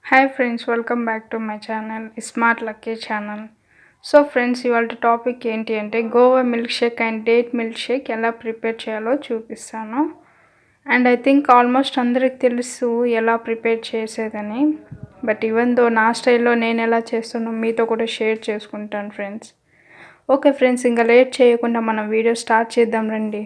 Hi friends, welcome back to my channel smart lucky channel. So friends, ఇవాళ topic ఏంటి అంటే Goa milk shake and date milk shake ఎలా prepare చేయాలో చూపిస్తాను. And I think almost అందరికి తెలుసు ఎలా ప్రిపేర్ చేసేదని. బట్ ఈవెన్ దో నా స్టైల్లో నేను ఎలా చేస్తానో మీతో కూడా షేర్ చేసుకుంటాను ఫ్రెండ్స్. ఓకే ఫ్రెండ్స్, ఇంకా లేట్ చేయకుండా మనం వీడియో స్టార్ట్ చేద్దాం రండి.